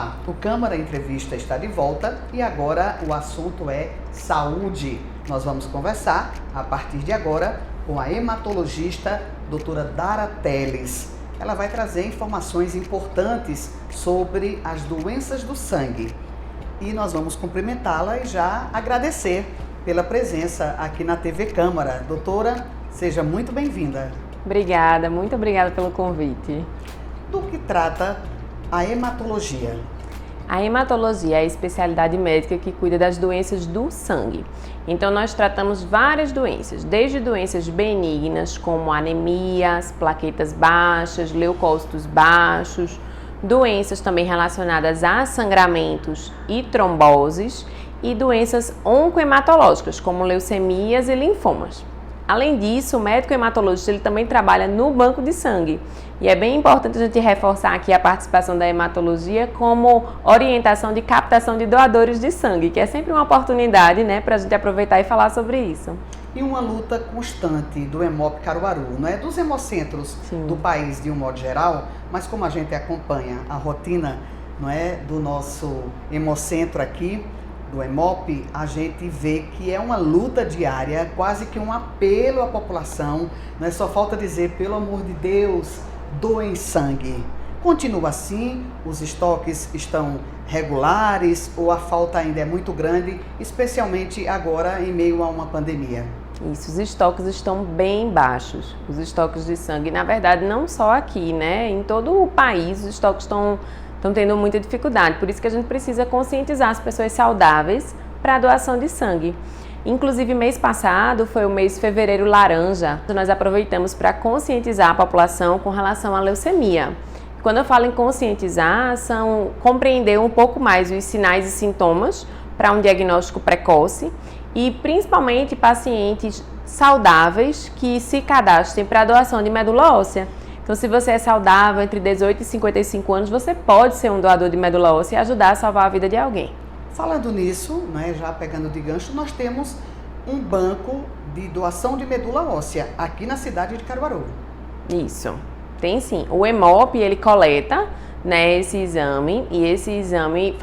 Olá, o Câmara Entrevista está de volta e agora o assunto é saúde. Nós vamos conversar a partir de agora com a hematologista doutora Dara Teles. Ela vai trazer informações importantes sobre as doenças do sangue. E nós vamos cumprimentá-la e já agradecer pela presença aqui na TV Câmara. Doutora, seja muito bem-vinda. Obrigada, muito obrigada pelo convite. Do que trata a hematologia? A hematologia é a especialidade médica que cuida das doenças do sangue. Então nós tratamos várias doenças, desde doenças benignas como anemias, plaquetas baixas, leucócitos baixos, doenças também relacionadas a sangramentos e tromboses e doenças oncohematológicas como leucemias e linfomas. Além disso, o médico hematologista ele também trabalha no banco de sangue. E é bem importante a gente reforçar aqui a participação da hematologia como orientação de captação de doadores de sangue, que é sempre uma oportunidade, né, para a gente aproveitar e falar sobre isso. E uma luta constante do Hemop Caruaru, não é? Dos hemocentros do país de um modo geral, mas como a gente acompanha a rotina, não é, do nosso hemocentro aqui, do Hemop, a gente vê que é uma luta diária, quase que um apelo à população, não é? Só falta dizer, pelo amor de Deus, doem sangue. Continua assim? Os estoques estão regulares ou a falta ainda é muito grande, especialmente agora em meio a uma pandemia? Isso, os estoques estão bem baixos, os estoques de sangue. Na verdade, não só aqui, né? Em todo o país, os estoques estão tendo muita dificuldade. Por isso que a gente precisa conscientizar as pessoas saudáveis para a doação de sangue. Inclusive, mês passado foi o mês fevereiro laranja. Nós aproveitamos para conscientizar a população com relação à leucemia. Quando eu falo em conscientizar, são compreender um pouco mais os sinais e sintomas para um diagnóstico precoce e principalmente pacientes saudáveis que se cadastrem para a doação de medula óssea. Então, se você é saudável entre 18 e 55 anos, você pode ser um doador de medula óssea e ajudar a salvar a vida de alguém. Falando nisso, né, já pegando de gancho, nós temos um banco de doação de medula óssea aqui na cidade de Caruaru. Isso, tem sim. O Hemop, ele coleta, né, esse exame e esse exame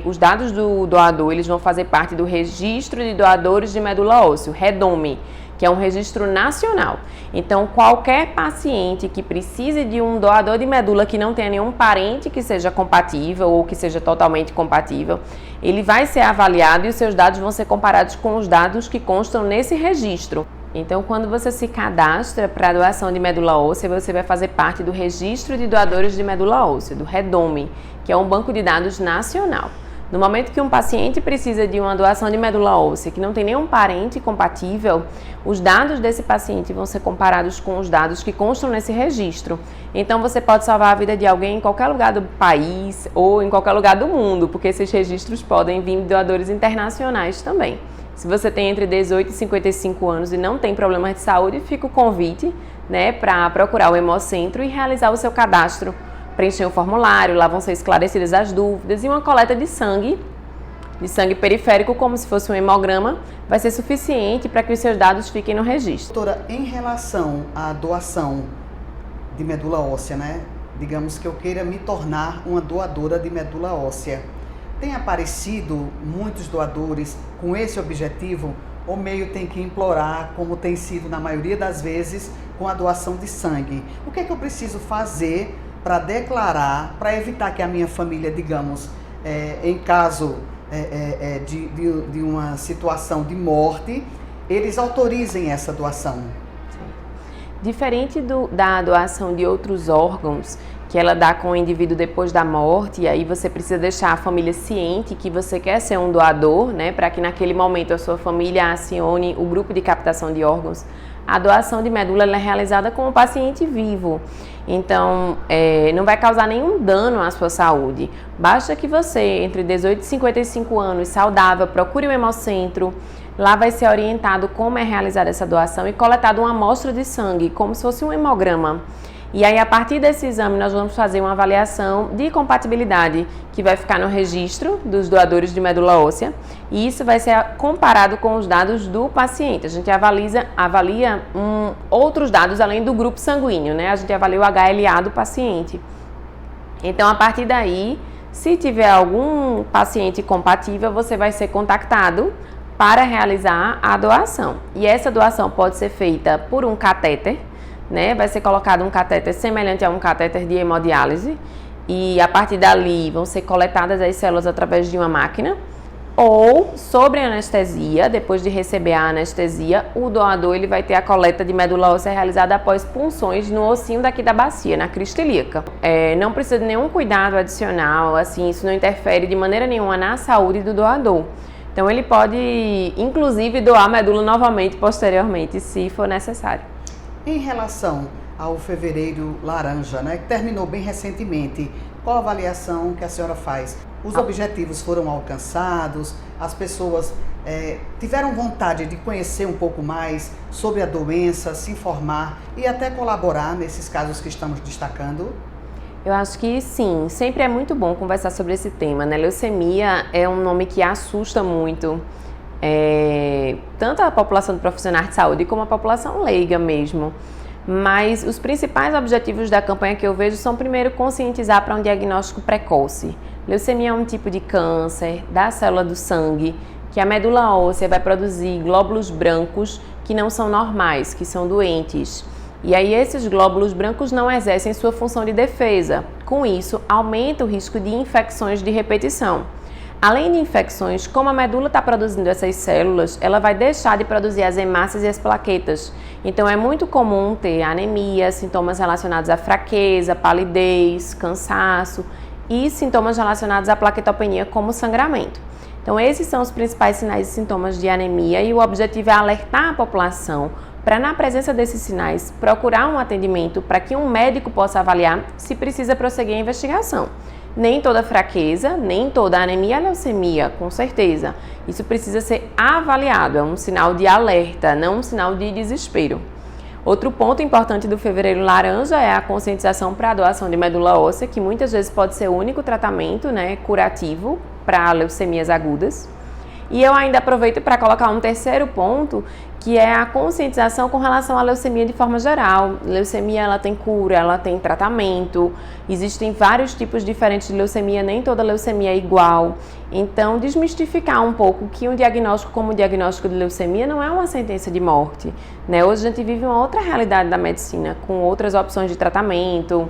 os dados do doador, eles vão fazer parte do registro de doadores de medula óssea, o REDOME, que é um registro nacional. Então, qualquer paciente que precise de um doador de medula que não tenha nenhum parente que seja compatível ou que seja totalmente compatível, ele vai ser avaliado e os seus dados vão ser comparados com os dados que constam nesse registro. Então, quando você se cadastra para a doação de medula óssea, você vai fazer parte do registro de doadores de medula óssea, do REDOME, que é um banco de dados nacional. No momento que um paciente precisa de uma doação de medula óssea que não tem nenhum parente compatível, os dados desse paciente vão ser comparados com os dados que constam nesse registro. Então você pode salvar a vida de alguém em qualquer lugar do país ou em qualquer lugar do mundo, porque esses registros podem vir de doadores internacionais também. Se você tem entre 18 e 55 anos e não tem problemas de saúde, fica o convite, né, para procurar o Hemocentro e realizar o seu cadastro. Preencher o formulário, lá vão ser esclarecidas as dúvidas e uma coleta de sangue periférico, como se fosse um hemograma, vai ser suficiente para que os seus dados fiquem no registro. Doutora, em relação à doação de medula óssea, né? Digamos que eu queira me tornar uma doadora de medula óssea. Tem aparecido muitos doadores com esse objetivo ou meio tem que implorar, como tem sido na maioria das vezes, com a doação de sangue? O que é que eu preciso fazer para declarar, para evitar que a minha família, digamos, em caso de uma situação de morte, eles autorizem essa doação? Diferente da doação de outros órgãos, que ela dá com o indivíduo depois da morte, e aí você precisa deixar a família ciente que você quer ser um doador, né, para que naquele momento a sua família acione o grupo de captação de órgãos. A doação de medula ela é realizada com o paciente vivo, então não vai causar nenhum dano à sua saúde. Basta que você, entre 18 e 55 anos, saudável, procure o Hemocentro. Lá vai ser orientado como é realizada essa doação e coletada uma amostra de sangue, como se fosse um hemograma. E aí, a partir desse exame, nós vamos fazer uma avaliação de compatibilidade, que vai ficar no registro dos doadores de medula óssea, e isso vai ser comparado com os dados do paciente. A gente avalia outros dados além do grupo sanguíneo, né? A gente avalia o HLA do paciente. Então, a partir daí, Se tiver algum paciente compatível, você vai ser contactado para realizar a doação. E essa doação pode ser feita por um catéter, né? Vai ser colocado um catéter semelhante a um catéter de hemodiálise e a partir dali vão ser coletadas as células através de uma máquina ou sobre anestesia. Depois de receber a anestesia, o doador ele vai ter a coleta de medula óssea realizada após punções no ossinho daqui da bacia, na crista ilíaca. Não precisa de nenhum cuidado adicional, assim, isso não interfere de maneira nenhuma na saúde do doador. Então ele pode, inclusive, doar a medula novamente posteriormente, se for necessário. Em relação ao Fevereiro Laranja, né, que terminou bem recentemente, qual a avaliação que a senhora faz? Os objetivos foram alcançados? As pessoas tiveram vontade de conhecer um pouco mais sobre a doença, se informar e até colaborar nesses casos que estamos destacando? Eu acho que sim, sempre é muito bom conversar sobre esse tema, né? Leucemia é um nome que assusta muito, tanto a população de profissionais de saúde como a população leiga mesmo. Mas os principais objetivos da campanha que eu vejo são, primeiro, conscientizar para um diagnóstico precoce. Leucemia é um tipo de câncer da célula do sangue, que a medula óssea vai produzir glóbulos brancos que não são normais, que são doentes. E aí esses glóbulos brancos não exercem sua função de defesa. Com isso, aumenta o risco de infecções de repetição. Além de infecções, como a medula está produzindo essas células, ela vai deixar de produzir as hemácias e as plaquetas. Então é muito comum ter anemia, sintomas relacionados à fraqueza, palidez, cansaço e sintomas relacionados à plaquetopenia, como sangramento. Então esses são os principais sinais e sintomas de anemia e o objetivo é alertar a população para, na presença desses sinais, procurar um atendimento para que um médico possa avaliar se precisa prosseguir a investigação. Nem toda fraqueza, nem toda anemia é leucemia, com certeza. Isso precisa ser avaliado, é um sinal de alerta, não um sinal de desespero. Outro ponto importante do Fevereiro Laranja é a conscientização para a doação de medula óssea, que muitas vezes pode ser o único tratamento, né, curativo para leucemias agudas. E eu ainda aproveito para colocar um terceiro ponto, que é a conscientização com relação à leucemia de forma geral. Leucemia, ela tem cura, ela tem tratamento, existem vários tipos diferentes de leucemia, nem toda leucemia é igual. Então, desmistificar um pouco que um diagnóstico como o diagnóstico de leucemia não é uma sentença de morte, né? Hoje a gente vive uma outra realidade da medicina, com outras opções de tratamento,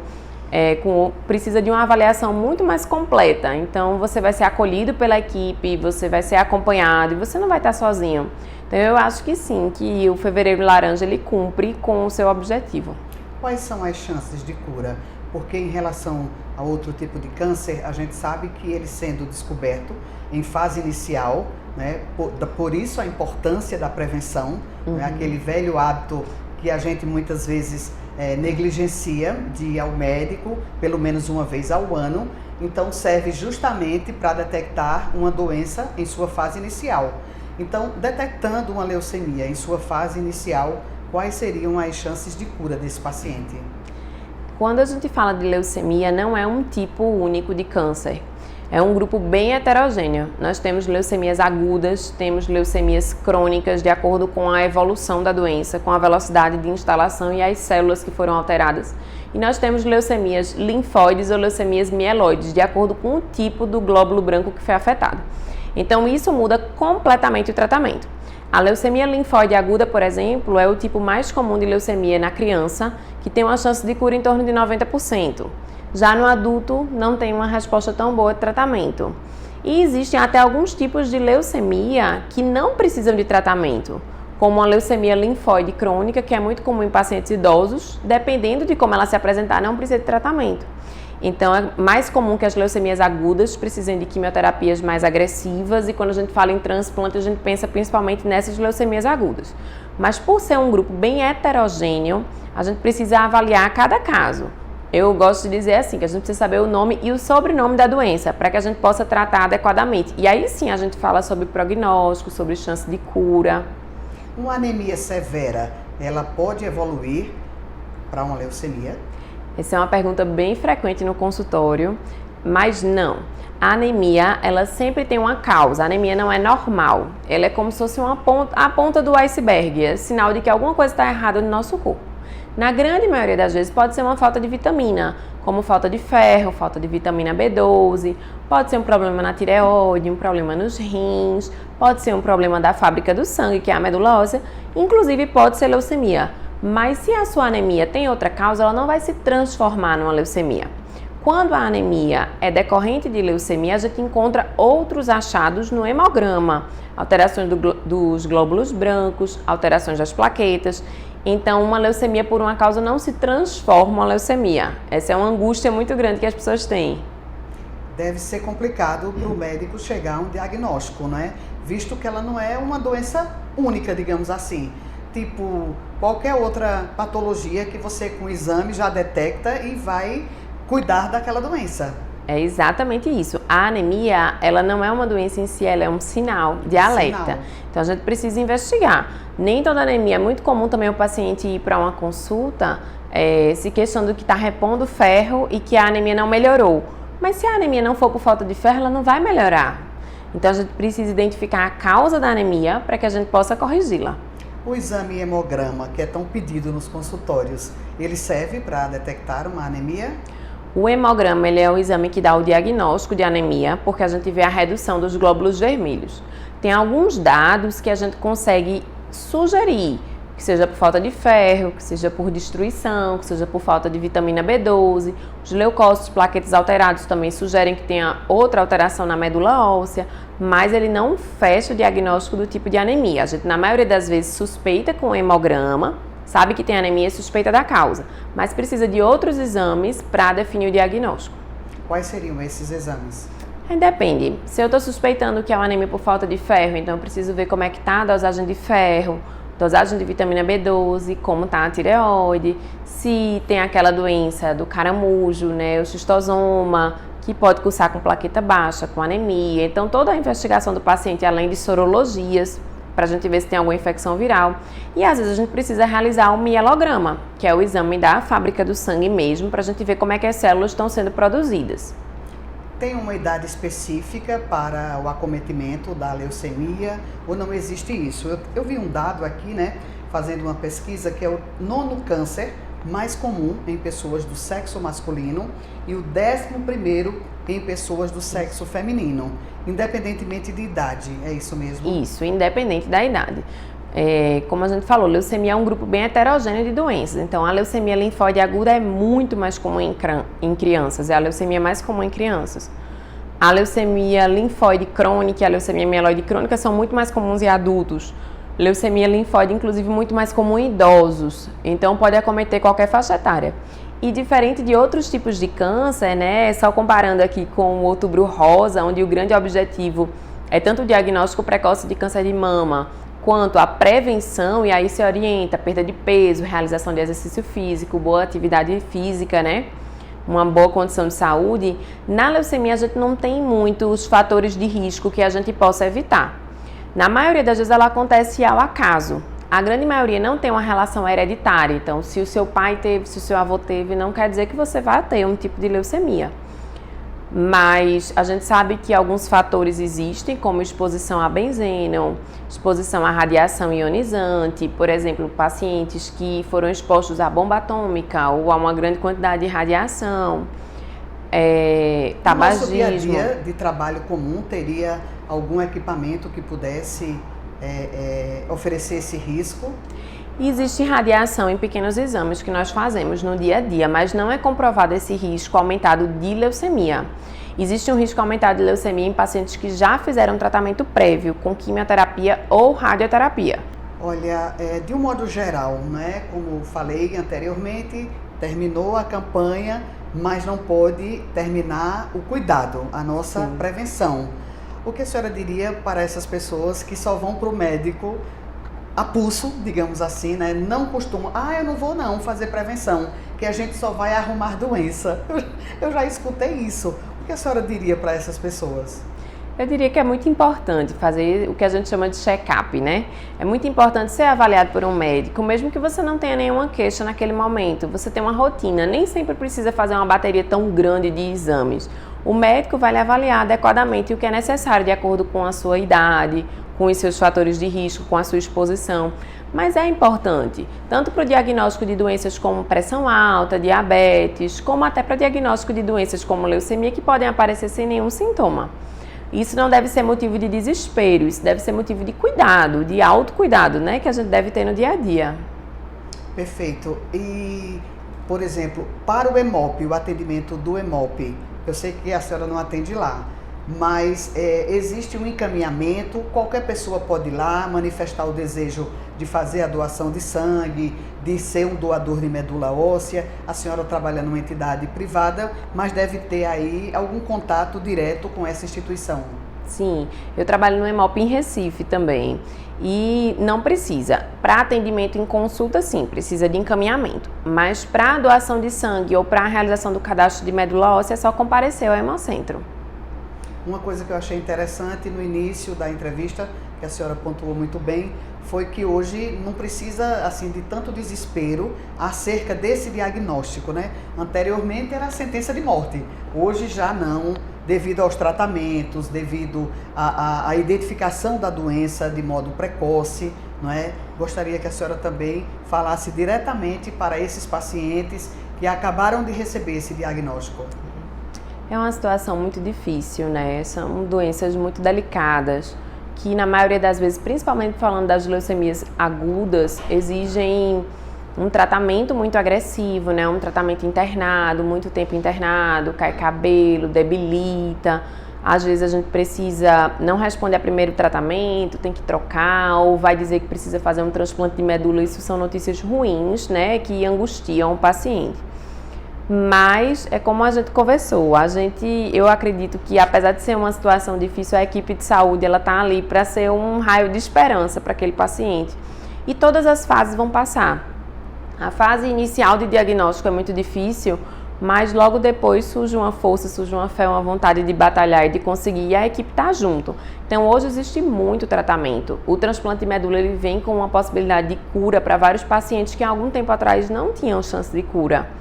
precisa de uma avaliação muito mais completa. Então você vai ser acolhido pela equipe, você vai ser acompanhado e você não vai estar sozinho. Então eu acho que sim, que o Fevereiro Laranja ele cumpre com o seu objetivo. Quais são as chances de cura? Porque em relação a outro tipo de câncer, a gente sabe que ele sendo descoberto em fase inicial, né, por isso a importância da prevenção, né, aquele velho hábito que a gente muitas vezes negligencia de ir ao médico pelo menos uma vez ao ano. Então serve justamente para detectar uma doença em sua fase inicial. Então, detectando uma leucemia em sua fase inicial, quais seriam as chances de cura desse paciente? Quando a gente fala de leucemia, não é um tipo único de câncer. É um grupo bem heterogêneo. Nós temos leucemias agudas, temos leucemias crônicas, de acordo com a evolução da doença, com a velocidade de instalação e as células que foram alteradas. E nós temos leucemias linfóides ou leucemias mieloides, de acordo com o tipo do glóbulo branco que foi afetado. Então isso muda completamente o tratamento. A leucemia linfóide aguda, por exemplo, é o tipo mais comum de leucemia na criança, que tem uma chance de cura em torno de 90%. Já no adulto, não tem uma resposta tão boa de tratamento. E existem até alguns tipos de leucemia que não precisam de tratamento, como a leucemia linfóide crônica, que é muito comum em pacientes idosos, dependendo de como ela se apresentar, não precisa de tratamento. Então, é mais comum que as leucemias agudas precisem de quimioterapias mais agressivas e quando a gente fala em transplante, a gente pensa principalmente nessas leucemias agudas. Mas por ser um grupo bem heterogêneo, a gente precisa avaliar cada caso. Eu gosto de dizer assim, que a gente precisa saber o nome e o sobrenome da doença, para que a gente possa tratar adequadamente. E aí sim a gente fala sobre prognóstico, sobre chance de cura. Uma anemia severa, ela pode evoluir para uma leucemia? Essa é uma pergunta bem frequente no consultório, mas não. A anemia, ela sempre tem uma causa. A anemia não é normal. Ela é como se fosse a ponta do iceberg, é sinal de que alguma coisa está errada no nosso corpo. Na grande maioria das vezes pode ser uma falta de vitamina, como falta de ferro, falta de vitamina B12, pode ser um problema na tireoide, um problema nos rins, pode ser um problema da fábrica do sangue, que é a medula óssea, inclusive pode ser leucemia. Mas se a sua anemia tem outra causa, ela não vai se transformar numa leucemia. Quando a anemia é decorrente de leucemia, a gente encontra outros achados no hemograma, alterações dos glóbulos brancos, alterações das plaquetas. Então, uma leucemia por uma causa não se transforma em uma leucemia. Essa é uma angústia muito grande que as pessoas têm. Deve ser complicado para o médico chegar a um diagnóstico, né? Visto que ela não é uma doença única, digamos assim. Tipo, qualquer outra patologia que você com o exame já detecta e vai cuidar daquela doença. É exatamente isso. A anemia, ela não é uma doença em si, ela é um sinal de alerta. Sinal. Então, a gente precisa investigar. Nem toda anemia, é muito comum também o paciente ir para uma consulta se questionando que está repondo ferro e que a anemia não melhorou. Mas se a anemia não for por falta de ferro, ela não vai melhorar. Então, a gente precisa identificar a causa da anemia para que a gente possa corrigi-la. O exame hemograma, que é tão pedido nos consultórios, ele serve para detectar uma anemia? O hemograma, ele é o exame que dá o diagnóstico de anemia, porque a gente vê a redução dos glóbulos vermelhos. Tem alguns dados que a gente consegue sugerir, que seja por falta de ferro, que seja por destruição, que seja por falta de vitamina B12. Os leucócitos, plaquetas alterados também sugerem que tenha outra alteração na medula óssea, mas ele não fecha o diagnóstico do tipo de anemia. A gente, na maioria das vezes, suspeita com o hemograma, sabe que tem anemia e suspeita da causa, mas precisa de outros exames para definir o diagnóstico. Quais seriam esses exames? Depende. Se eu estou suspeitando que é uma anemia por falta de ferro, então eu preciso ver como é que está a dosagem de ferro, dosagem de vitamina B12, como está a tireoide, se tem aquela doença do caramujo, né, o xistosoma, que pode cursar com plaqueta baixa, com anemia. Então, toda a investigação do paciente, além de sorologias, para a gente ver se tem alguma infecção viral. E às vezes a gente precisa realizar um mielograma, que é o exame da fábrica do sangue mesmo, para a gente ver como é que as células estão sendo produzidas. Tem uma idade específica para o acometimento da leucemia ou não existe isso? Eu vi um dado aqui, né, fazendo uma pesquisa, que é o 9º câncer mais comum em pessoas do sexo masculino e o 11º em pessoas do sexo feminino, independentemente de idade, é isso mesmo? Isso, independente da idade. Como a gente falou, leucemia é um grupo bem heterogêneo de doenças, então a leucemia linfóide aguda é muito mais comum em crianças, é a leucemia mais comum em crianças. A leucemia linfóide crônica e a leucemia mieloide crônica são muito mais comuns em adultos. Leucemia linfóide, inclusive, muito mais comum em idosos, então pode acometer qualquer faixa etária. E diferente de outros tipos de câncer, né, só comparando aqui com o Outubro Rosa, onde o grande objetivo é tanto o diagnóstico precoce de câncer de mama, quanto a prevenção, e aí se orienta perda de peso, realização de exercício físico, boa atividade física, né? Uma boa condição de saúde. Na leucemia a gente não tem muitos fatores de risco que a gente possa evitar. Na maioria das vezes ela acontece ao acaso. A grande maioria não tem uma relação hereditária, então se o seu pai teve, se o seu avô teve, não quer dizer que você vai ter um tipo de leucemia. Mas a gente sabe que alguns fatores existem, como exposição a benzeno, exposição à radiação ionizante, por exemplo, pacientes que foram expostos à bomba atômica ou a uma grande quantidade de radiação, tabagismo. No nosso dia a dia de trabalho comum, teria algum equipamento que pudesse oferecer esse risco? Existe radiação em pequenos exames que nós fazemos no dia a dia, mas não é comprovado esse risco aumentado de leucemia. Existe um risco aumentado de leucemia em pacientes que já fizeram tratamento prévio com quimioterapia ou radioterapia. Olha, de um modo geral, né, como falei anteriormente, terminou a campanha, mas não pôde terminar o cuidado, a nossa prevenção. O que a senhora diria para essas pessoas que só vão para o médico a pulso, digamos assim, né? Não costumam, eu não vou não fazer prevenção, que a gente só vai arrumar doença. Eu já escutei isso. O que a senhora diria para essas pessoas? Eu diria que é muito importante fazer o que a gente chama de check-up, né? É muito importante ser avaliado por um médico, mesmo que você não tenha nenhuma queixa naquele momento. Você tem uma rotina, nem sempre precisa fazer uma bateria tão grande de exames. O médico vai lhe avaliar adequadamente o que é necessário de acordo com a sua idade, com os seus fatores de risco, com a sua exposição. Mas é importante, tanto para o diagnóstico de doenças como pressão alta, diabetes, como até para o diagnóstico de doenças como leucemia, que podem aparecer sem nenhum sintoma. Isso não deve ser motivo de desespero, isso deve ser motivo de cuidado, de autocuidado, né, que a gente deve ter no dia a dia. Perfeito. E, por exemplo, para o EMOP, o atendimento do EMOP, eu sei que a senhora não atende lá, mas existe um encaminhamento, qualquer pessoa pode ir lá manifestar o desejo de fazer a doação de sangue, de ser um doador de medula óssea. A senhora trabalha numa entidade privada, mas deve ter aí algum contato direto com essa instituição. Sim, eu trabalho no EMOP em Recife também. E não precisa. Para atendimento em consulta, sim, precisa de encaminhamento. Mas para doação de sangue ou para a realização do cadastro de medula óssea, é só comparecer ao Hemocentro. Uma coisa que eu achei interessante no início da entrevista, que a senhora pontuou muito bem, foi que hoje não precisa assim de tanto desespero acerca desse diagnóstico, né? Anteriormente era a sentença de morte, hoje já não, devido aos tratamentos, devido à identificação da doença de modo precoce, não é? Gostaria que a senhora também falasse diretamente para esses pacientes que acabaram de receber esse diagnóstico. É uma situação muito difícil, né? São doenças muito delicadas, que na maioria das vezes, principalmente falando das leucemias agudas, exigem um tratamento muito agressivo, né? Um tratamento internado, muito tempo internado, cai cabelo, debilita. Às vezes a gente precisa, não responde a primeiro tratamento, tem que trocar, ou vai dizer que precisa fazer um transplante de medula. Isso são notícias ruins, né? Que angustiam o paciente. Mas é como a gente conversou, eu acredito que apesar de ser uma situação difícil, a equipe de saúde ela está ali para ser um raio de esperança para aquele paciente. E todas as fases vão passar. A fase inicial de diagnóstico é muito difícil, mas logo depois surge uma força, surge uma fé, uma vontade de batalhar e de conseguir, e a equipe está junto. Então hoje existe muito tratamento. O transplante de medula ele vem com uma possibilidade de cura para vários pacientes que há algum tempo atrás não tinham chance de cura.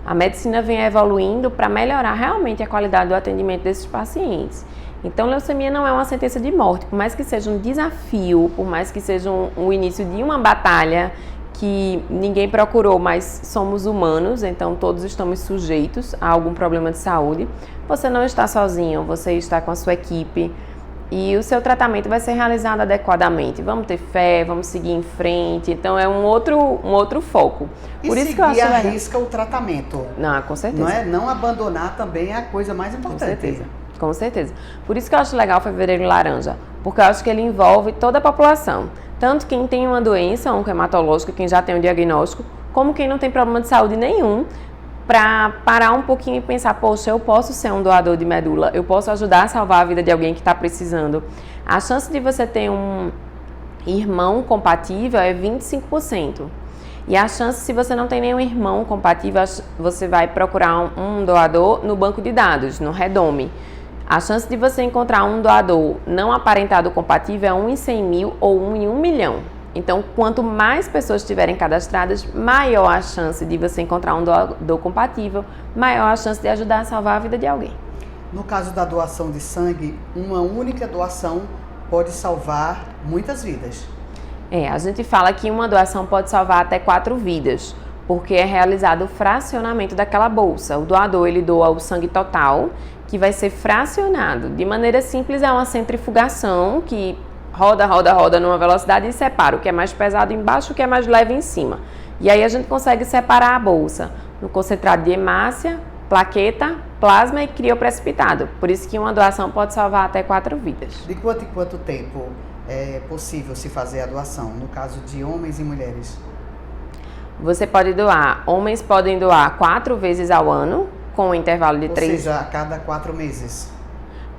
A medicina vem evoluindo para melhorar realmente a qualidade do atendimento desses pacientes. Então, leucemia não é uma sentença de morte, por mais que seja um desafio, por mais que seja um início de uma batalha que ninguém procurou, mas somos humanos, então todos estamos sujeitos a algum problema de saúde. Você não está sozinho, você está com a sua equipe. E o seu tratamento vai ser realizado adequadamente. Vamos ter fé, vamos seguir em frente. Então é um outro foco. Por isso que eu acho legal. Arrisca o tratamento. Não, com certeza. Não é? Não abandonar também é a coisa mais importante. Com certeza. Com certeza. Por isso que eu acho legal o Fevereiro Laranja, porque eu acho que ele envolve toda a população. Tanto quem tem uma doença oncohematológica, quem já tem um diagnóstico, como quem não tem problema de saúde nenhum, para parar um pouquinho e pensar, poxa, eu posso ser um doador de medula, eu posso ajudar a salvar a vida de alguém que está precisando. A chance de você ter um irmão compatível é 25%. E a chance, se você não tem nenhum irmão compatível, você vai procurar um doador no banco de dados, no Redome. A chance de você encontrar um doador não aparentado compatível é 1 em 100 mil ou 1 em 1 milhão. Então, quanto mais pessoas estiverem cadastradas, maior a chance de você encontrar um doador compatível, maior a chance de ajudar a salvar a vida de alguém. No caso da doação de sangue, uma única doação pode salvar muitas vidas. A gente fala que uma doação pode salvar até 4 vidas, porque é realizado o fracionamento daquela bolsa. O doador, ele doa o sangue total, que vai ser fracionado. De maneira simples, é uma centrifugação que roda numa velocidade e separa o que é mais pesado embaixo, o que é mais leve em cima. E aí a gente consegue separar a bolsa no concentrado de hemácia, plaqueta, plasma e crioprecipitado. Por isso que uma doação pode salvar até 4 vidas. De quanto em quanto tempo é possível se fazer a doação, no caso de homens e mulheres? Você pode doar, homens podem doar 4 vezes ao ano, com um intervalo de 3... Ou seja, a cada 4 meses.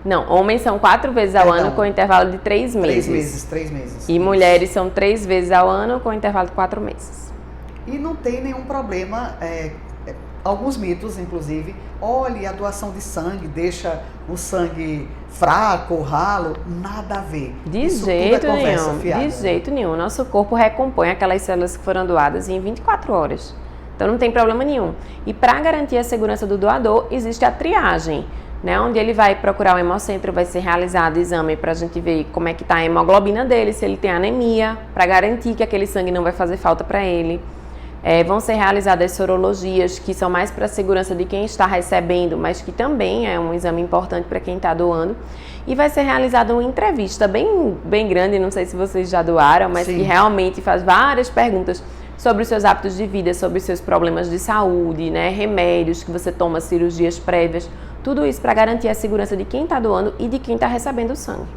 Não, homens são 4 vezes ao ano com intervalo de 3 meses. 3 meses. E mulheres são 3 vezes ao ano com intervalo de 4 meses. E não tem nenhum problema, alguns mitos, inclusive, olha, a doação de sangue deixa o sangue fraco, ralo, nada a ver. De jeito nenhum. Nosso corpo recompõe aquelas células que foram doadas em 24 horas. Então não tem problema nenhum. E para garantir a segurança do doador, existe a triagem. né? Onde ele vai procurar o hemocentro, vai ser realizado exame para a gente ver como é que está a hemoglobina dele, se ele tem anemia, para garantir que aquele sangue não vai fazer falta para ele. Vão ser realizadas sorologias, que são mais para a segurança de quem está recebendo, mas que também é um exame importante para quem está doando. E vai ser realizada uma entrevista bem grande, não sei se vocês já doaram, mas Sim. que realmente faz várias perguntas sobre os seus hábitos de vida, sobre os seus problemas de saúde, né, remédios que você toma, cirurgias prévias, tudo isso para garantir a segurança de quem está doando e de quem está recebendo o sangue.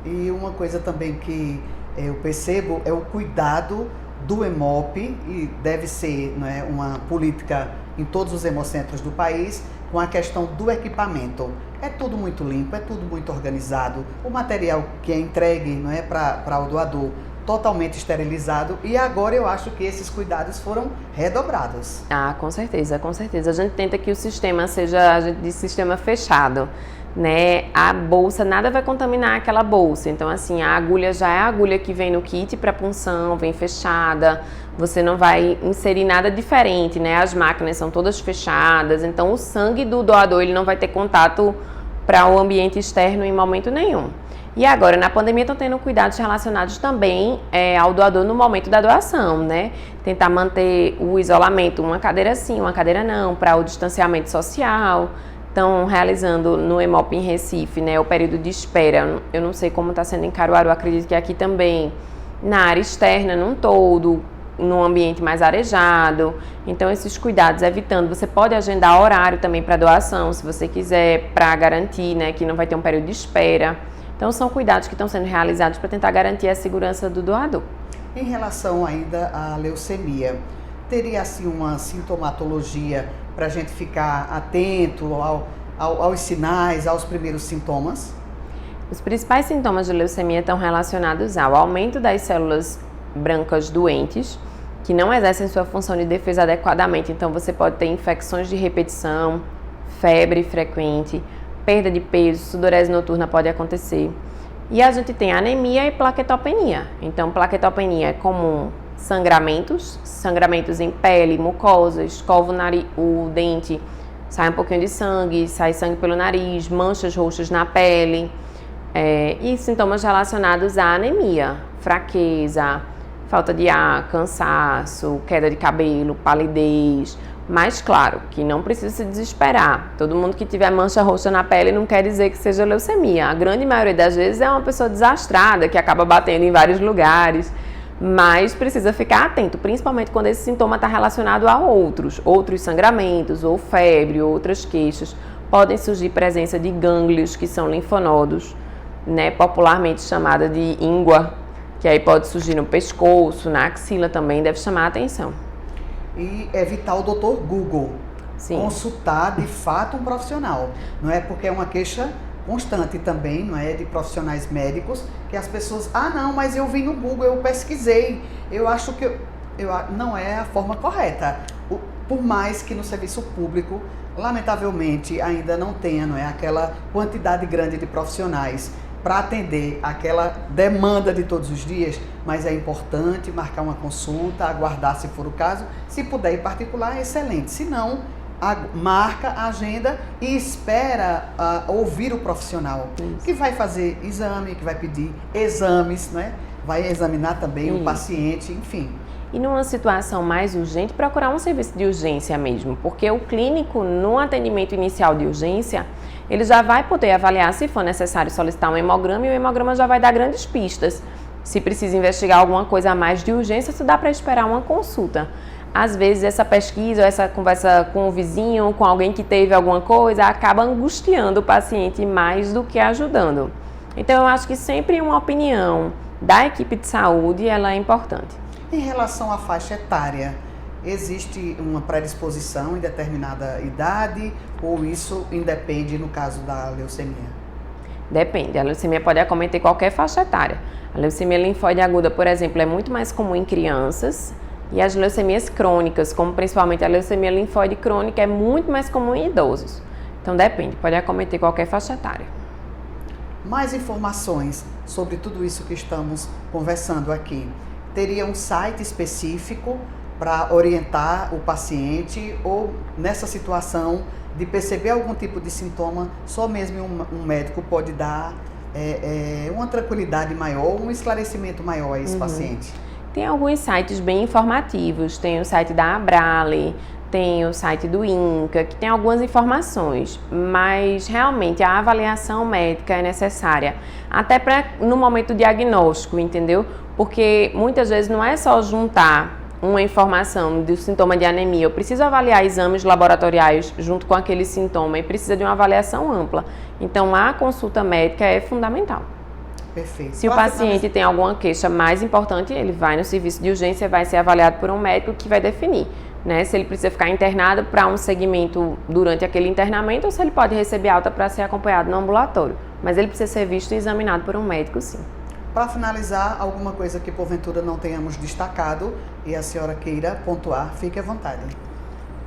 E uma coisa também que eu percebo é o cuidado do Hemop, e deve ser, não é, uma política em todos os hemocentros do país, com a questão do equipamento. É tudo muito limpo, é tudo muito organizado, o material que é entregue, não é, para o doador totalmente esterilizado, e agora eu acho que esses cuidados foram redobrados. Ah, com certeza, com certeza. A gente tenta que o sistema seja, a gente diz, sistema fechado, né? A bolsa, nada vai contaminar aquela bolsa. Então, assim, a agulha já é a agulha que vem no kit para punção, vem fechada. Você não vai inserir nada diferente, né? As máquinas são todas fechadas. Então, o sangue do doador, ele não vai ter contato para o ambiente externo em momento nenhum. E agora, na pandemia, estão tendo cuidados relacionados também ao doador no momento da doação, né? Tentar manter o isolamento, uma cadeira sim, uma cadeira não, para o distanciamento social. Estão realizando no Hemop em Recife, né, o período de espera. Eu não sei como está sendo em Caruaru, acredito que aqui também, na área externa, num todo, num ambiente mais arejado. Então, esses cuidados, evitando. Você pode agendar horário também para doação, se você quiser, para garantir, né, que não vai ter um período de espera. Então, são cuidados que estão sendo realizados para tentar garantir a segurança do doador. Em relação ainda à leucemia, teria assim uma sintomatologia para a gente ficar atento aos sinais, aos primeiros sintomas? Os principais sintomas de leucemia estão relacionados ao aumento das células brancas doentes, que não exercem sua função de defesa adequadamente. Então, você pode ter infecções de repetição, febre frequente, perda de peso, sudorese noturna pode acontecer. E a gente tem anemia e plaquetopenia. Então, plaquetopenia é comum sangramentos em pele, mucosa, escova o dente, sai um pouquinho de sangue, sai sangue pelo nariz, manchas roxas na pele. E sintomas relacionados à anemia, fraqueza, falta de ar, cansaço, queda de cabelo, palidez. Mas claro, que não precisa se desesperar. Todo mundo que tiver mancha roxa na pele não quer dizer que seja leucemia. A grande maioria das vezes é uma pessoa desastrada, que acaba batendo em vários lugares. Mas precisa ficar atento, principalmente quando esse sintoma está relacionado a outros sangramentos, ou febre, ou outras queixas. Podem surgir presença de gânglios, que são linfonodos, né, popularmente chamada de íngua, que aí pode surgir no pescoço, na axila também, deve chamar a atenção. E evitar o Dr. Google. Sim. Consultar de fato um profissional. Não é porque é uma queixa constante também, não é, de profissionais médicos, que as pessoas, não, mas eu vi no Google, eu pesquisei, eu acho que não é a forma correta. Por mais que no serviço público, lamentavelmente, ainda não tenha, não é, aquela quantidade grande de profissionais para atender aquela demanda de todos os dias, mas é importante marcar uma consulta, aguardar se for o caso, se puder ir particular, é excelente, se não, marca a agenda e espera ouvir o profissional. Isso. Que vai fazer exame, que vai pedir exames, né? Vai examinar também o paciente, enfim. E numa situação mais urgente, procurar um serviço de urgência mesmo, porque o clínico, no atendimento inicial de urgência, ele já vai poder avaliar se for necessário solicitar um hemograma, e o hemograma já vai dar grandes pistas. Se precisa investigar alguma coisa a mais de urgência, se dá para esperar uma consulta. Às vezes essa pesquisa, ou essa conversa com o vizinho, com alguém que teve alguma coisa, acaba angustiando o paciente mais do que ajudando. Então eu acho que sempre uma opinião da equipe de saúde, ela é importante. Em relação à faixa etária, existe uma predisposição em determinada idade ou isso independe no caso da leucemia? Depende, a leucemia pode acometer qualquer faixa etária. A leucemia linfóide aguda, por exemplo, é muito mais comum em crianças, e as leucemias crônicas, como principalmente a leucemia linfóide crônica, é muito mais comum em idosos. Então depende, pode acometer qualquer faixa etária. Mais informações sobre tudo isso que estamos conversando aqui. Teria um site específico para orientar o paciente ou nessa situação de perceber algum tipo de sintoma, só mesmo um médico pode dar uma tranquilidade maior, um esclarecimento maior a esse paciente. Tem alguns sites bem informativos, tem o site da Abrale, tem o site do INCA, que tem algumas informações, mas realmente a avaliação médica é necessária, até no momento diagnóstico, entendeu? Porque muitas vezes não é só juntar uma informação do sintoma de anemia, eu preciso avaliar exames laboratoriais junto com aquele sintoma e precisa de uma avaliação ampla. Então a consulta médica é fundamental. Perfeito. Se o paciente tem alguma queixa mais importante, ele vai no serviço de urgência, vai ser avaliado por um médico que vai definir, né, se ele precisa ficar internado para um segmento durante aquele internamento ou se ele pode receber alta para ser acompanhado no ambulatório. Mas ele precisa ser visto e examinado por um médico, sim. Para finalizar, alguma coisa que porventura não tenhamos destacado e a senhora queira pontuar, fique à vontade.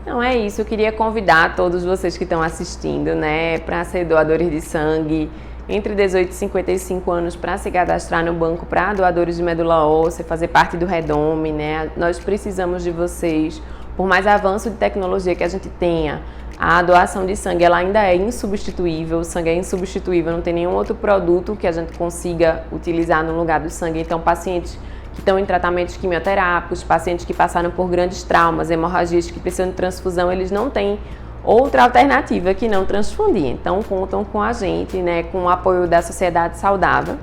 Não, é isso. Eu queria convidar todos vocês que estão assistindo, né, para ser doadores de sangue entre 18 e 55 anos, para se cadastrar no banco para doadores de medula óssea, fazer parte do Redome, né? Nós precisamos de vocês. Por mais avanço de tecnologia que a gente tenha, a doação de sangue ela ainda é insubstituível, o sangue é insubstituível, não tem nenhum outro produto que a gente consiga utilizar no lugar do sangue. Então, pacientes que estão em tratamentos quimioterápicos, pacientes que passaram por grandes traumas, hemorragias que precisam de transfusão, eles não têm outra alternativa que não transfundir. Então, contam com a gente, né, com o apoio da Sociedade Saudável.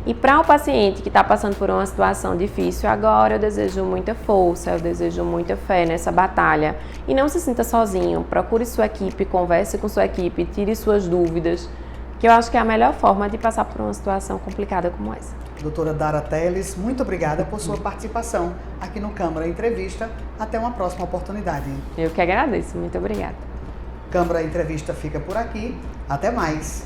E para o paciente que está passando por uma situação difícil agora, eu desejo muita força, eu desejo muita fé nessa batalha. E não se sinta sozinho, procure sua equipe, converse com sua equipe, tire suas dúvidas, que eu acho que é a melhor forma de passar por uma situação complicada como essa. Doutora Dara Teles, muito obrigada por sua participação aqui no Câmara Entrevista. Até uma próxima oportunidade. Eu que agradeço, muito obrigada. Câmara Entrevista fica por aqui. Até mais.